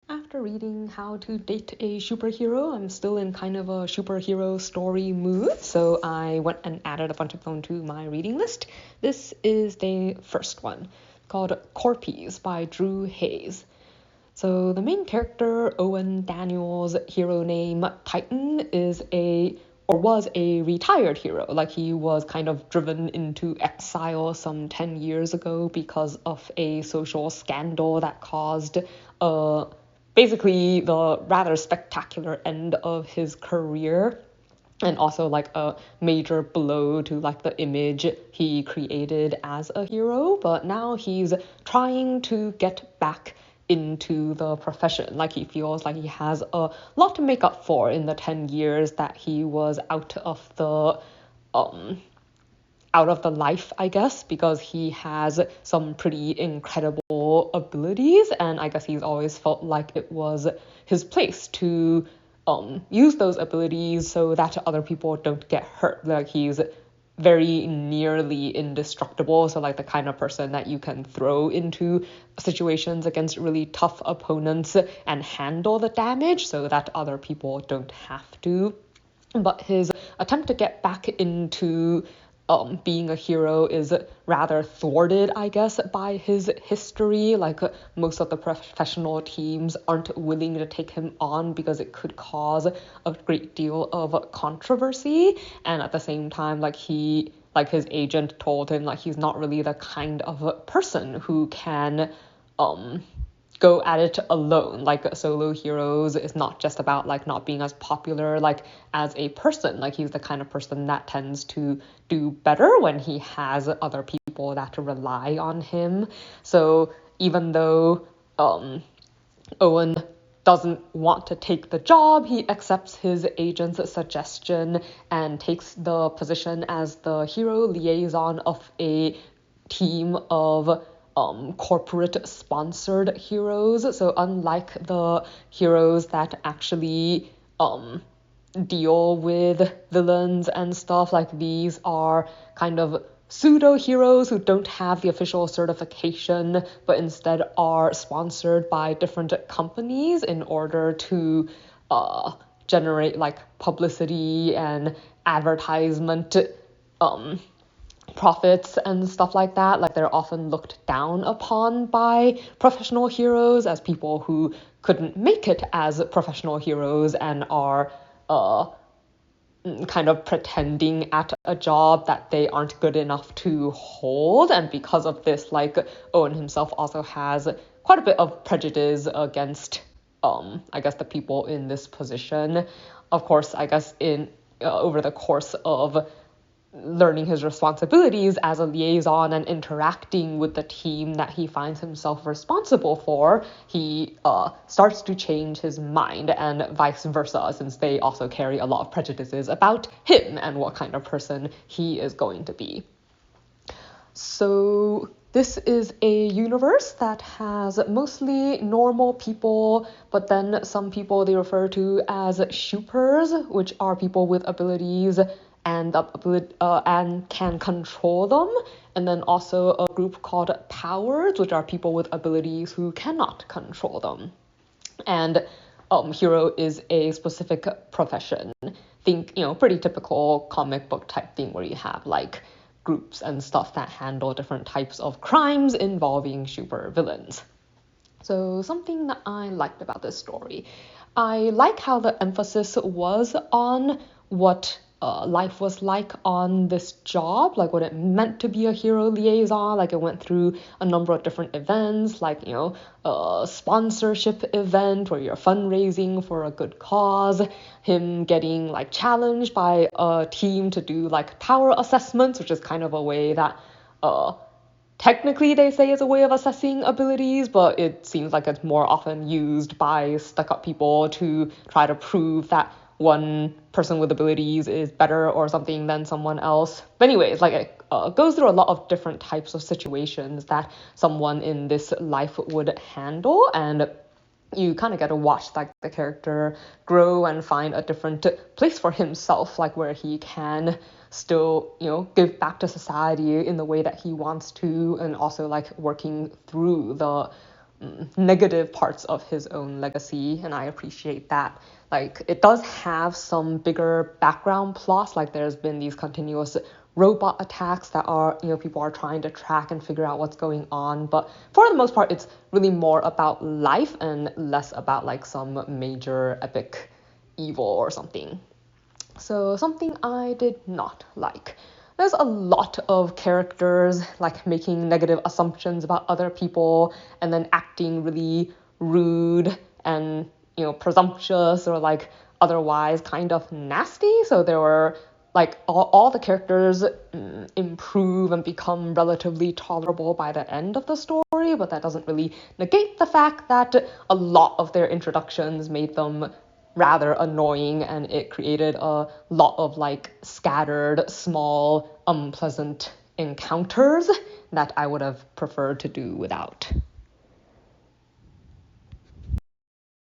After reading How to Date a Superhero, I'm still in kind of a superhero story mood, so I went and added a bunch of them to my reading list. This is the first one, called Corpies by Drew Hayes. So the main character, Owen Daniels' hero name Titan, was a retired hero. Like, he was kind of driven into exile some 10 years ago because of a social scandal that caused basically the rather spectacular end of his career, and also like a major blow to like the image he created as a hero. But now he's trying to get back into the profession. Like, he feels like he has a lot to make up for in the 10 years that he was out of the life, I guess, because he has some pretty incredible abilities, and I guess he's always felt like it was his place to use those abilities so that other people don't get hurt. Like, he's very nearly indestructible, so like the kind of person that you can throw into situations against really tough opponents and handle the damage so that other people don't have to. But his attempt to get back into being a hero is rather thwarted, I guess, by his history. Like, most of the professional teams aren't willing to take him on because it could cause a great deal of controversy. And at the same time, his agent told him like he's not really the kind of person who can go at it alone. Like, solo heroes is not just about like not being as popular like as a person. Like, he's the kind of person that tends to do better when he has other people that rely on him. So even though Owen doesn't want to take the job, he accepts his agent's suggestion and takes the position as the hero liaison of a team of corporate sponsored heroes. So unlike the heroes that actually deal with villains and stuff, like, these are kind of pseudo heroes who don't have the official certification but instead are sponsored by different companies in order to generate like publicity and advertisement profits and stuff like that. Like, they're often looked down upon by professional heroes as people who couldn't make it as professional heroes and are kind of pretending at a job that they aren't good enough to hold. And because of this, like, Owen himself also has quite a bit of prejudice against I guess the people in this position. Of course, I guess in over the course of learning his responsibilities as a liaison and interacting with the team that he finds himself responsible for, he starts to change his mind, and vice versa, since they also carry a lot of prejudices about him and what kind of person he is going to be. So this is a universe that has mostly normal people, but then some people they refer to as shoopers, which are people with abilities and can control them, and then also a group called powers, which are people with abilities who cannot control them. And hero is a specific profession. Think, pretty typical comic book type thing where you have like groups and stuff that handle different types of crimes involving super villains. So something that I liked about this story, I like how the emphasis was on what life was like on this job, like what it meant to be a hero liaison. Like, it went through a number of different events, like, a sponsorship event where you're fundraising for a good cause, him getting like challenged by a team to do like power assessments, which is kind of a way that technically they say is a way of assessing abilities, but it seems like it's more often used by stuck-up people to try to prove that one person with abilities is better or something than someone else. But anyways, like, it goes through a lot of different types of situations that someone in this life would handle, and you kind of get to watch like the character grow and find a different place for himself, like where he can still, give back to society in the way that he wants to, and also like working through the negative parts of his own legacy, and I appreciate that. Like, it does have some bigger background plots, like there's been these continuous robot attacks that are, people are trying to track and figure out what's going on, but for the most part, it's really more about life and less about like some major epic evil or something. So something I did not like. There's a lot of characters like making negative assumptions about other people and then acting really rude and, presumptuous or like otherwise kind of nasty. So there were like all the characters improve and become relatively tolerable by the end of the story, but that doesn't really negate the fact that a lot of their introductions made them rather annoying, and it created a lot of like scattered, small, unpleasant encounters that I would have preferred to do without.